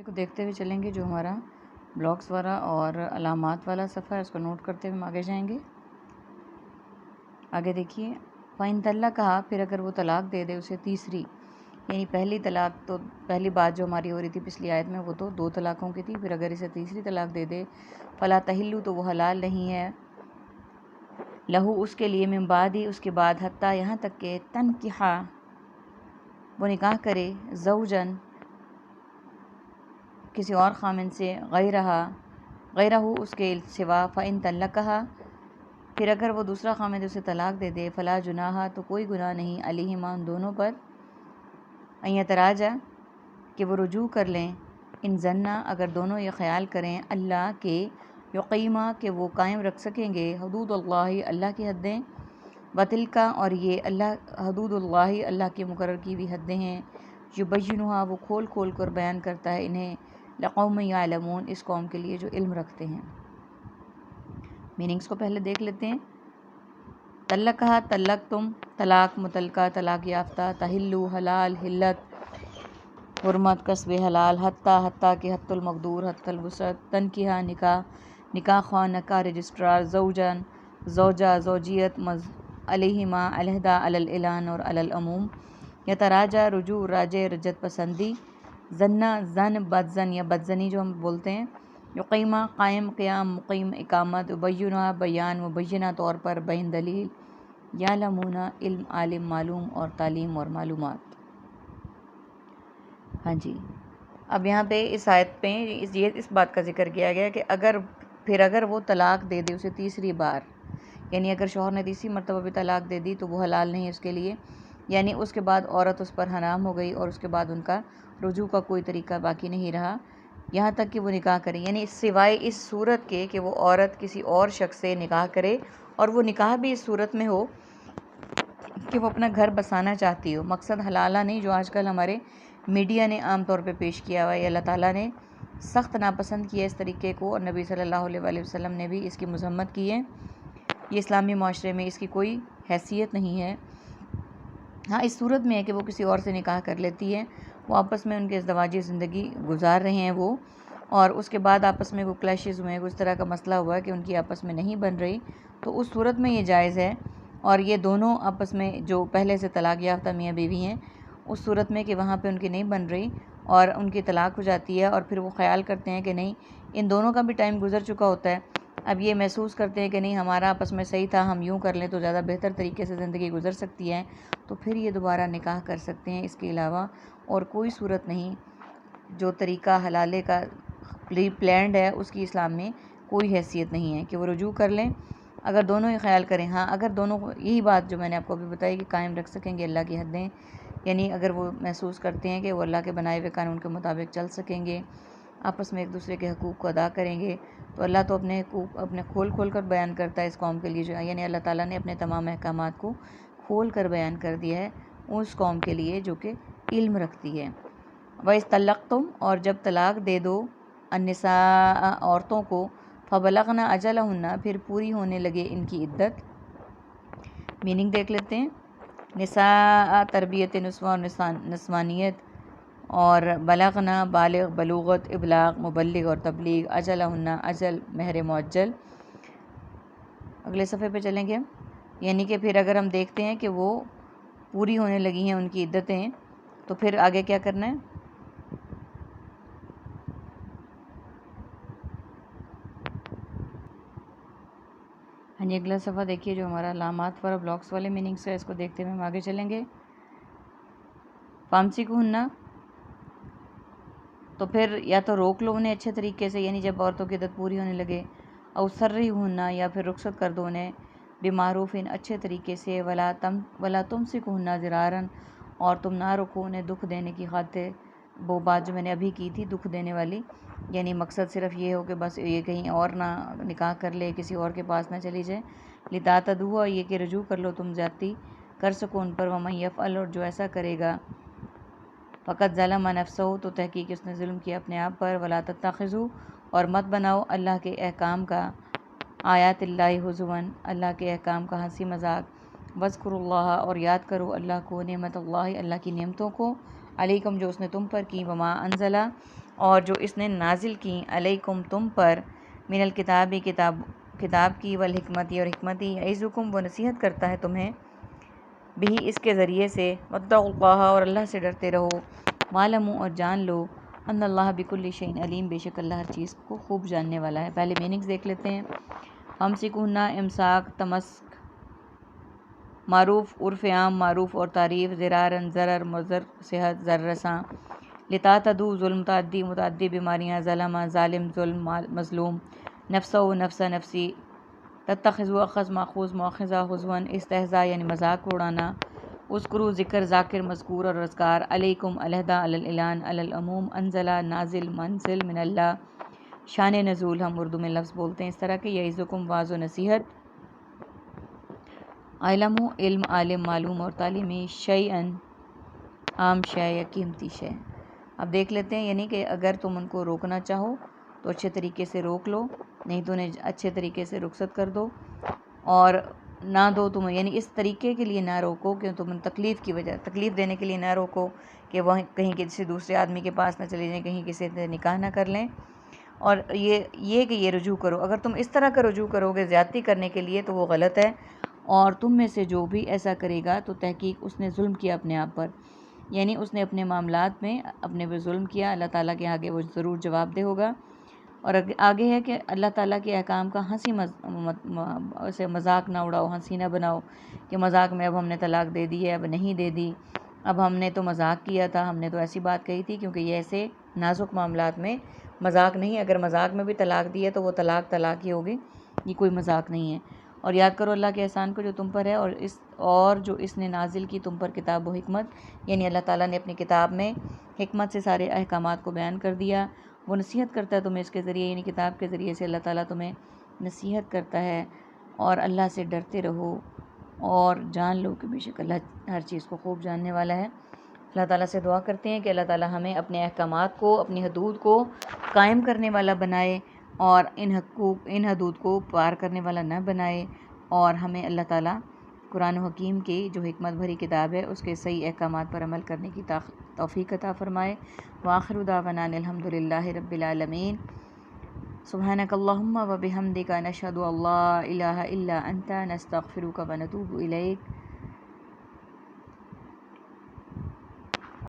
کو دیکھتے ہوئے چلیں گے جو ہمارا بلاکس والا اور علامات والا صفحہ ہے اس کو نوٹ کرتے ہوئے ہم آگے جائیں گے۔ آگے دیکھیے، فَإِن طَلَّقَهَا پھر اگر وہ طلاق دے دے اسے تیسری، یعنی پہلی طلاق تو پہلی بات جو ہماری ہو رہی تھی پچھلی آیت میں وہ تو 2 طلاقوں کی تھی، پھر اگر اسے تیسری طلاق دے دے فَلَا تَحِلُّ تو وہ حلال نہیں ہے، لہو اس کے لیے، من بعد ہی اس کے بعد، حتیٰ یہاں تک کہ تنکحہ وہ نکاح کرے، زوجن کسی اور خامن سے، غیرہ اس کے سوا، فَإِن طَلَّقَهَا پھر اگر وہ دوسرا خامن اسے طلاق دے دے، فلا جناح تو کوئی گناہ نہیں، علیہما ان دونوں پر، ان یتراجع کہ وہ رجوع کر لیں، ان ظنا اگر دونوں یہ خیال کریں، اللہ کے یقیمہ کہ وہ قائم رکھ سکیں گے، حدود اللہ اللہ کی حدیں، وتلکا اور یہ اللہ حدود اللہ اللہ کے مقرر کی ہوئی حدیں ہیں، یبینھا وہ کھول کھول کر بیان کرتا ہے انہیں، لقوم یعلمون اس قوم کے لیے جو علم رکھتے ہیں۔ میننگز کو پہلے دیکھ لیتے ہیں۔ طلقہا طلق تم، طلاق متعلقہ طلاق یافتہ، تحلو حلال، حلت حرمت کسب حلال، حتیٰ کہ حت المقدور حت الوسعت، تنکیہ نکاح خواہ نکاح رجسٹرار، زوجن زوجہ زوجیت، علیہما علیحدہ، علی الاعلان اور علی العموم، یتراجع رجوع راجع رجعت پسندی، زنا زن بدزن یا بدزنی جو ہم بولتے ہیں، یقیمہ قائم قیام مقیم اقامت، بینا بیان مبینہ طور پر بین دلیل، یعلمون علم عالم معلوم اور تعلیم اور معلومات۔ ہاں جی، اب یہاں پہ اس آیت پہ اس بات کا ذکر کیا گیا کہ اگر وہ طلاق دے دے اسے تیسری بار، یعنی اگر شوہر نے تیسری مرتبہ بھی طلاق دے دی تو وہ حلال نہیں اس کے لیے، یعنی اس کے بعد عورت اس پر حرام ہو گئی اور اس کے بعد ان کا رجوع کا کوئی طریقہ باقی نہیں رہا، یہاں تک کہ وہ نکاح کرے، یعنی سوائے اس صورت کے کہ وہ عورت کسی اور شخص سے نکاح کرے، اور وہ نکاح بھی اس صورت میں ہو کہ وہ اپنا گھر بسانا چاہتی ہو، مقصد حلالہ نہیں جو آج کل ہمارے میڈیا نے عام طور پہ پیش کیا ہوا ہے، اللہ تعالیٰ نے سخت ناپسند کیا اس طریقے کو، اور نبی صلی اللہ علیہ وآلہ وسلم نے بھی اس کی مذمت کی ہے، یہ اسلامی معاشرے میں اس کی کوئی حیثیت نہیں ہے۔ ہاں اس صورت میں ہے کہ وہ کسی اور سے نکاح کر لیتی ہے، وہ آپس میں ان کے ازدواجی زندگی گزار رہے ہیں وہ، اور اس کے بعد آپس میں کوئی کلیشز ہوئے، اس طرح کا مسئلہ ہوا کہ ان کی آپس میں نہیں بن رہی، تو اس صورت میں یہ جائز ہے، اور یہ دونوں آپس میں جو پہلے سے طلاق یافتہ میاں بیوی ہیں، اس صورت میں کہ وہاں پہ ان کی نہیں بن رہی اور ان کی طلاق ہو جاتی ہے، اور پھر وہ خیال کرتے ہیں کہ نہیں ان دونوں کا بھی ٹائم گزر چکا ہوتا ہے، اب یہ محسوس کرتے ہیں کہ نہیں ہمارا آپس میں صحیح تھا، ہم یوں کر لیں تو زیادہ بہتر طریقے سے زندگی گزر سکتی ہے، تو پھر یہ دوبارہ نکاح کر سکتے ہیں، اس کے علاوہ اور کوئی صورت نہیں، جو طریقہ حلالے کا پری پلانڈ ہے اس کی اسلام میں کوئی حیثیت نہیں ہے کہ وہ رجوع کر لیں، اگر دونوں ہی خیال کریں۔ ہاں اگر دونوں یہی بات جو میں نے آپ کو ابھی بتائی کہ قائم رکھ سکیں گے اللہ کی حدیں، یعنی اگر وہ محسوس کرتے ہیں کہ وہ اللہ کے بنائے ہوئے قانون کے مطابق چل سکیں گے، آپس میں ایک دوسرے کے حقوق کو ادا کریں گے، تو اللہ تو اپنے حقوق اپنے کھول کھول کر بیان کرتا ہے اس قوم کے لیے، جو یعنی اللہ تعالیٰ نے اپنے تمام احکامات کو کھول کر بیان کر دیا ہے اس قوم کے لیے جو کہ علم رکھتی ہے۔ وَإِذْ طَلَّقْتُمْ اور جب طلاق دے دو، النساء عورتوں کو، فَبَلَغْنَ أَجَلَهُنَّ پھر پوری ہونے لگے ان کی عدت۔ میننگ دیکھ لیتے ہیں۔ نساء تربیت نسواں اور نسوانیت، اور بلغنا بالغ بلوغت ابلاغ مبلغ اور تبلیغ، اجلہن اجل مہر معجل۔ اگلے صفحے پہ چلیں گے، یعنی کہ پھر اگر ہم دیکھتے ہیں کہ وہ پوری ہونے لگی ہیں ان کی عدتیں، تو پھر آگے کیا کرنا ہے؟ ہاں جی اگلا صفحہ دیکھیے جو ہمارا علامات والا بلاکس والے میننگس ہے، اس کو دیکھتے ہوئے ہم آگے چلیں گے۔ فامسکوہن تو پھر یا تو روک لو انہیں اچھے طریقے سے، یعنی جب عورتوں کی عدت پوری ہونے لگے، او سرحوہن یا پھر رخصت کر دو انہیں، بمعروف اچھے طریقے سے، ولا تمسکوہن ضرارا اور تم نہ رکو انہیں دکھ دینے کی خاطر، وہ بات جو میں نے ابھی کی تھی دکھ دینے والی، یعنی مقصد صرف یہ ہو کہ بس یہ کہیں اور نہ نکاح کر لے، کسی اور کے پاس نہ چلی جائے، لتعتدوا یہ کہ رجوع کر لو تم زیادتی کر سکو ان پر، ومن یفعل اور جو ایسا کرے گا، فقط ظلم نفسہ تو تحقیق اس نے ظلم کیا اپنے آپ پر، ولا تتخذوا اور مت بناؤ اللہ کے احکام کا، آیات اللہ ہزوا اللہ کے احکام کا ہنسی مذاق، واذکروا اللہ اور یاد کرو اللہ کو، نعمت اللہ اللہ کی نعمتوں کو، علیکم جو اس نے تم پر کی، وما انزلہ اور جو اس نے نازل کی علیکم تم پر من الکتابی کتاب کی والحکمتی اور حکمتی یعظکم وہ نصیحت کرتا ہے تمہیں بھی اس کے ذریعے سے واتقوا اللہ اور اللہ سے ڈرتے رہو وَاعْلَمُوا اور جان لو ان اللہ بکل شیء علیم بے شک اللہ ہر چیز کو خوب جاننے والا ہے۔ پہلے میننگز دیکھ لیتے ہیں۔ امسکوہن امساک تمسک معروف عرف عام معروف اور تعریف ضرارن ضرر مضر صحت ضر رساں لتعتدوا ظلم متعدی بیماریاں ظلم ظالم ظلم مظلوم نفسہ نفسہ نفسی تتخذوا اخذ ماخوذ مؤخذہ حضون استہزاء یعنی مذاق اڑانا اذکروا ذکر ذاکر مذکور اور اذکار علیکم علیحدہ علی الاعلان علی العموم انزلہ نازل منزل من اللہ شان نزول ہم اردو میں لفظ بولتے ہیں اس طرح کہ یعظکم واعظ و نصیحت علم علم عالم معلوم اور تعلیمی شیئن عام شے یا قیمتی شے۔ اب دیکھ لیتے ہیں یعنی کہ اگر تم ان کو روکنا چاہو تو اچھے طریقے سے روک لو، نہیں تو انہیں اچھے طریقے سے رخصت کر دو اور نہ دو تم یعنی اس طریقے کے لیے نہ روکو کہ تم تکلیف دینے کے لیے نہ روکو کہ وہ کہیں کسی دوسرے آدمی کے پاس نہ چلے جائیں، کہیں کسی سے نکاح نہ کر لیں، اور یہ کہ یہ رجوع کرو۔ اگر تم اس طرح کا رجوع کرو گے زیادتی کرنے کے لیے تو وہ غلط ہے، اور تم میں سے جو بھی ایسا کرے گا تو تحقیق اس نے ظلم کیا اپنے آپ پر، یعنی اس نے اپنے معاملات میں اپنے پر ظلم کیا، اللہ تعالیٰ کے آگے وہ ضرور جواب دہ ہوگا۔ اور آگے ہے کہ اللہ تعالیٰ کے احکام کا اسے مذاق نہ اڑاؤ، ہنسی نہ بناؤ کہ مذاق میں اب ہم نے طلاق دے دی ہے، اب نہیں دے دی، اب ہم نے تو مذاق کیا تھا، ہم نے تو ایسی بات کہی تھی، کیونکہ یہ ایسے نازک معاملات میں مذاق نہیں، اگر مذاق میں بھی طلاق دی ہے تو وہ طلاق ہی ہوگی، یہ کوئی مذاق نہیں ہے۔ اور یاد کرو اللہ کے احسان کو جو تم پر ہے اور جو اس نے نازل کی تم پر کتاب و حکمت، یعنی اللہ تعالیٰ نے اپنی کتاب میں حکمت سے سارے احکامات کو بیان کر دیا، وہ نصیحت کرتا ہے تمہیں اس کے ذریعے، یعنی کتاب کے ذریعے سے اللہ تعالیٰ تمہیں نصیحت کرتا ہے، اور اللہ سے ڈرتے رہو اور جان لو کہ بے شک اللہ ہر چیز کو خوب جاننے والا ہے۔ اللہ تعالیٰ سے دعا کرتے ہیں کہ اللہ تعالیٰ ہمیں اپنے احکامات کو، اپنی حدود کو قائم کرنے والا بنائے اور ان حدود کو پار کرنے والا نہ بنائے، اور ہمیں اللہ تعالیٰ قرآن و حکیم کی جو حکمت بھری کتاب ہے اس کے صحیح احکامات پر عمل کرنے کی توفیق عطا فرمائے۔ وآخر دعوانا الحمد للہ رب العالمین۔ سبحانک اللہم و بحمدک نشہد ان لا الہ الا انت نستغفرک و نتوب الیک۔